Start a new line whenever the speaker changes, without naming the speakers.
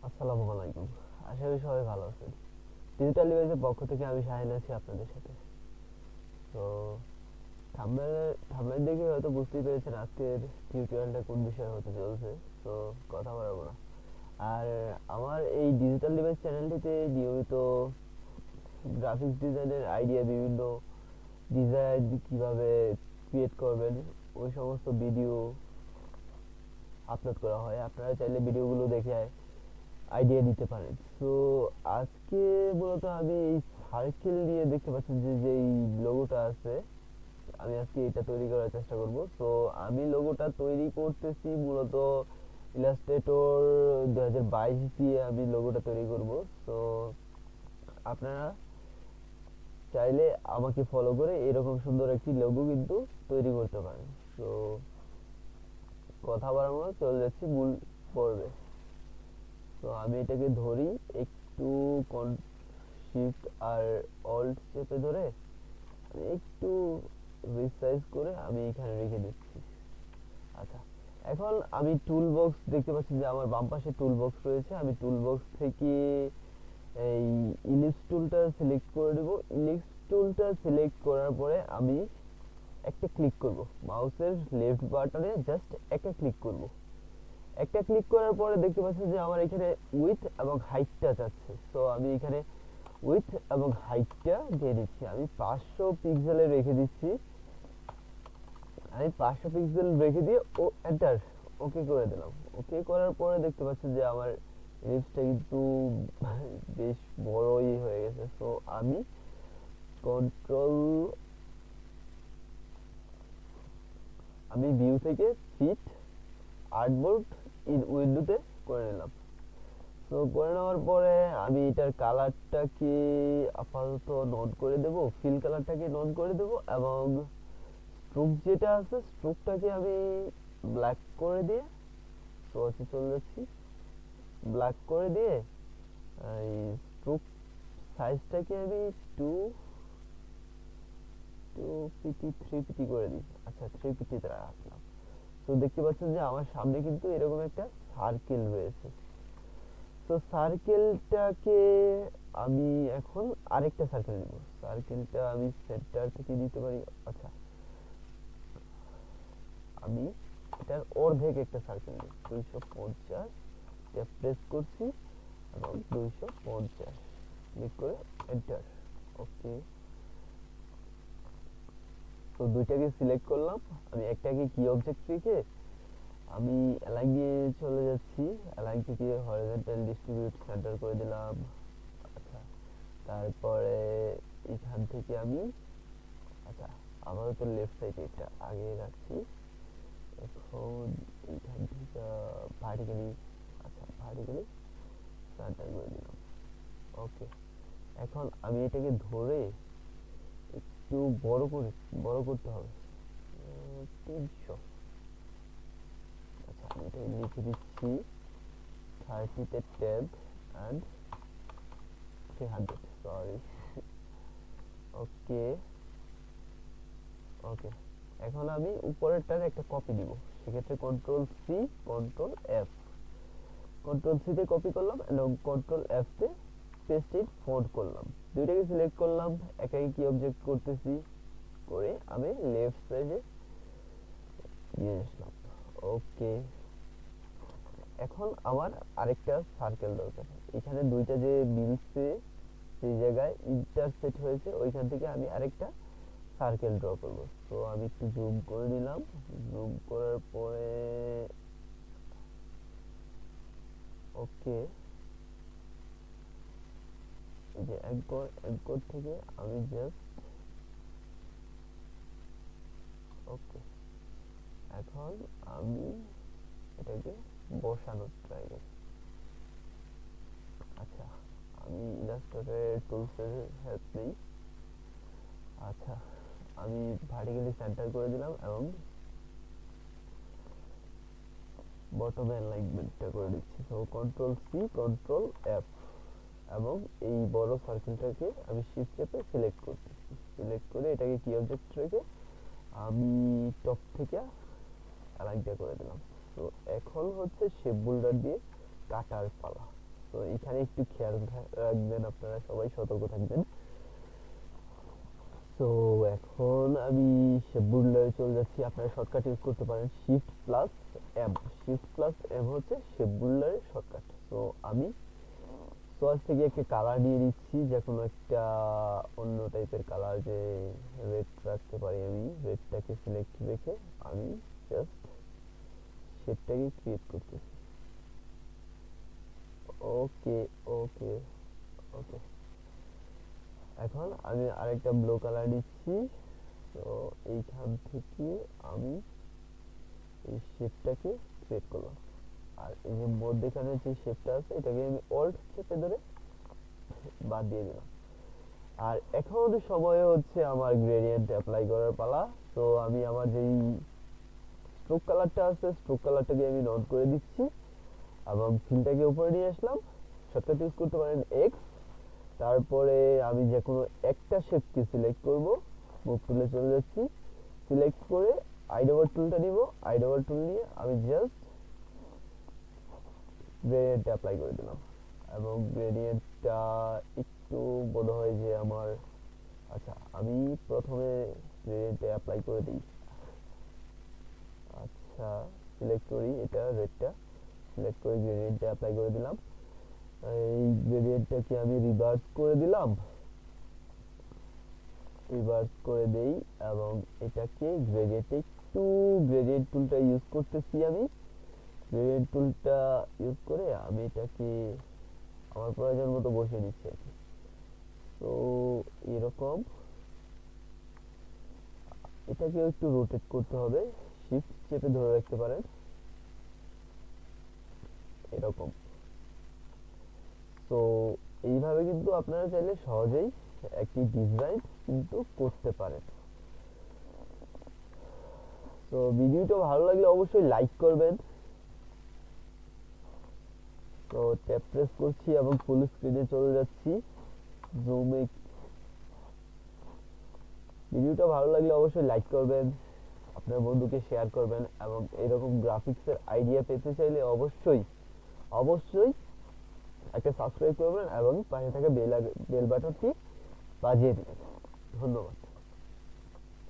আসসালামু আলাইকুম। আশা করি সবাই ভালো আছেন। ডিজিটাল ডিভাইসের পক্ষ থেকে আমি শাহিন আছি আপনাদের সাথে। তো থাম্বনেল দেখে হয়তো বুঝতেই পেরেছেন আজকের টিউটোরিয়ালটা কোন বিষয়ে হতে চলছে। তো কথা বাড়াবো না। আর আমার এই ডিজিটাল ডিভাইস চ্যানেলটিতে নিয়মিত গ্রাফিক্স ডিজাইনের আইডিয়া, বিভিন্ন ডিজাইন কিভাবে ক্রিয়েট করবেন ওই সমস্ত ভিডিও আপলোড করা হয়। আপনারা চাইলে ভিডিওগুলো দেখে আইডিয়া দিতে পারেন। সো আজকে মূলত আমি এই সার্কেল নিয়ে, দেখতে পাচ্ছেন যে যেই লোগোটা আছে, আমি আজকে এটা তৈরি করার চেষ্টা করব। সো আমি লোগোটা তৈরি করতেছি মূলত ইলাস্ট্রেটর 2022 দিয়ে আমি লোগোটা তৈরি করব। সো আপনারা চাইলে আমাকে ফলো করে এরকম সুন্দর একটি লোগো কিন্তু তৈরি করতে পারেন। সো কথা বাড়াবো না, চলে যাচ্ছি মূল পর্বে। তো আমি এটাকে ধরি, একটু শিফট আর অল্ট চেপে ধরে আমি একটু রিসাইজ করে আমি এখানে রেখে দিচ্ছি। আচ্ছা, এখন আমি টুল বক্স, দেখতে পাচ্ছি যে আমার বাম পাশে টুল বক্স রয়েছে। আমি টুল বক্স থেকে এই ইলিপস টুলটা সিলেক্ট করে দেব। ইলিপস টুলটা সিলেক্ট করার পরে আমি একটা ক্লিক করব, মাউসের লেফট বাটনে জাস্ট একটা ক্লিক করব। একটা ক্লিক করার পরে দেখতে পাচ্ছেন যে আমার এখানে উইথ এবং হাইটটা যাচ্ছে। সো আমি এখানে উইথ এবং হাইটটা দিয়ে দিচ্ছি। আমি 500 পিক্সেলে রেখে দিচ্ছি। আমি 500 পিক্সেল রেখে দিয়ে ও এন্টার ওকে করে দিলাম। ওকে করার পরে দেখতে পাচ্ছেন যে আমার ইলিপসটা কিন্তু বেশ বড়ই হয়ে গেছে। সো আমি কন্ট্রোল, আমি ভিউ থেকে ফিট আর্টবোর্ড ইন উইন্ডোতে করে নিলাম। তো করে নেওয়ার পরে আমি এটার কালারটাকে আপাতত নন করে দেব, ফিল কালারটাকে নন করে দেব, এবং স্ট্রোক যেটা আছে স্ট্রোকটাকে আমি ব্ল্যাক করে দিয়ে, সোয়াচে চলে যাচ্ছি, ব্ল্যাক করে দিয়ে এই স্ট্রোক সাইজটাকে আমি টু টু পিটি 3 পিটি করে দিই। আচ্ছা, 3 পিটিতে রাখলাম। তো দেখতে পাচ্ছেন যে আমার সামনে কিন্তু এরকম একটা সার্কেল রয়েছে। তো সার্কেলটাকে আমি এখন আরেকটা সার্কেল নিব। সার্কেলটা আমি সেন্টার থেকে দিতে পারি। আচ্ছা, আমি এটার অর্ধেক একটা সার্কেল নিই, 250, এটা প্রেস করছি এবং 250 ক্লিক করে এন্টার। ওকে, তো দুইটাকে সিলেক্ট করলাম। আমি একটাকে কি অবজেক্ট রেখে আমি অ্যালাইন দিয়ে চলে যাচ্ছি। অ্যালাইন থেকে হরিজন্টাল ডিস্ট্রিবিউট সেন্টার করে দিলাম। আচ্ছা, তারপরে এখান থেকে আমি, আচ্ছা, আপাতত লেফট সাইডে এটা আগে রাখছি। এখন এখান থেকে ভার্টিক্যালি, আচ্ছা, ভার্টিক্যালি সেন্টার করে দিলাম। ওকে, এখন আমি এটাকে ধরে একটু বড় করতে হবে, 300। আচ্ছা, আমি এটা লিখে দিচ্ছি 30তে tab and 300, sorry. Okay, okay, এখন আমি উপরেরটার একটা কপি দিব। সেক্ষেত্রে control C, control F, control C তে কপি করলাম এবং কন্ট্রোল এফ তে পেস্ট ইট ফোল্ড করলাম। দুইটাকে সিলেক্ট করলাম, একাই কি অবজেক্ট করতেছি করে আমি লেফট সাইডে নিয়ে আসলাম। ওকে, এখন আমার আরেকটা সার্কেল দরকার। এখানে দুইটা যে মিলছে, সেই জায়গায় ইন্টারসেক্ট হয়েছে, ওইখান থেকে আমি আরেকটা সার্কেল ড্র করব। তো আমি একটু জুম করে নিলাম। জুম করার পরে ওকে, এই যে অ্যাঙ্কর থেকে আমি জাস্ট, ওকে, এখন আমি এটাকে বসানোর ট্রাই করি। আচ্ছা, আমি ইলাস্ট্রেটর টুলসের হেল্প নেই। আচ্ছা, আমি ভার্টিক্যালি সেন্টার করে দিলাম এবং বটম অ্যালাইনমেন্টটা করে দিচ্ছি। So control C, control F, এবং এই বড় সার্কেলটাকে আমি শিফট চেপে সিলেক্ট করতেছি। সিলেক্ট করে এটাকে কি অবজেক্ট রেখে আমি টপ থেকে অ্যালাইনটা করে দিলাম। তো এখন হচ্ছে শেপ বোল্ডার দিয়ে কাটার পালা। তো এখানে একটু খেয়াল রাখবেন, আপনারা সবাই সতর্ক থাকবেন। তো এখন আমি শেপ বুল্ডারে চলে যাচ্ছি। আপনারা শর্টকাট ইউজ করতে পারেন shift plus M. Shift plus M হচ্ছে শেপ বুল্ডারের শর্টকাট। তো আমি সোয়াচ থেকে একটা কালার দিয়ে দিচ্ছি, যে কোনো একটা অন্য টাইপের কালার, যে রেড রাখতে পারি। আমি রেডটাকে সিলেক্ট রেখে আমি জাস্ট শেপটাকে ক্রিয়েট করতেছি। ওকে ওকে ওকে, এখন আমি আরেকটা ব্লু কালার নিচ্ছি। তো এইখান থেকে আমি এই শেপটাকে ক্রিয়েট করলাম। আর এই যে মধ্যেখানে যে শেপটা আছে এটাকে আমি অল্ট চেপে ধরে বাদ দিয়ে দিলাম। আর এখন সময় হচ্ছে আমার গ্রেডিয়েন্ট অ্যাপ্লাই করার পালা। তো আমি আমার যেই স্ট্রোক কালারটা আছে স্ট্রোক কালারটাকে আমি নট করে দিচ্ছি এবং ফিলটাকে উপরে নিয়ে আসলাম। শর্টকাট ইউজ করতে পারেন এক্স। তারপরে আমি যে কোনো একটা শেপকে সিলেক্ট করব, মুভ টুলে চলে যাচ্ছি, সিলেক্ট করে আইডোভার টুলটা নিব। আইডোভার টুল নিয়ে আমি জাস্ট গ্রেডিয়েন্ট অ্যাপ্লাই করে দিলাম এবং গ্রেডিয়েন্টটা একটু বোধ হয় যে আমার, আচ্ছা আমি প্রথমে গ্রেডিয়েন্টে অ্যাপ্লাই করে দিই। আচ্ছা সিলেক্ট করি, এটা রেডটা সিলেক্ট করে গ্রেডিয়েন্টে অ্যাপ্লাই করে দিলাম। এই গ্রেডিয়েন্টটাকে আমি রিভার্স করে দিলাম, রিভার্স করে দেই এবং এটাকে গ্রেডিয়েন্টে একটু গ্রেডিয়েন্ট টুলটা ইউজ করতেছি। আমি গ্রেডিয়েন্ট টুলটা ইউজ করে আমি এটাকে আমার প্রয়োজন মতো বসিয়ে দিচ্ছি আর কি। তো এরকম এটাকে একটু রোটেট করতে হবে, শিফট চেপে ধরে রাখতে পারেন এরকম। তো এইভাবে কিন্তু আপনারা চাইলে সহজেই একটি ডিজাইন কিন্তু করতে পারেন। তো ভিডিওটা ভালো লাগলে অবশ্যই লাইক করবেন। তো ট্যাব প্রেস করছি এবং ফুল স্ক্রিনে চলে যাচ্ছি। জুমে ভিডিওটা ভালো লাগলে অবশ্যই লাইক করবেন, আপনার বন্ধুকে শেয়ার করবেন এবং এরকম গ্রাফিক্সের আইডিয়া পেতে চাইলে অবশ্যই অবশ্যই একটা সাবস্ক্রাইব করবেন এবং পাশে থাকা বেল বাটনটি বাজিয়ে দিবেন। ধন্যবাদ।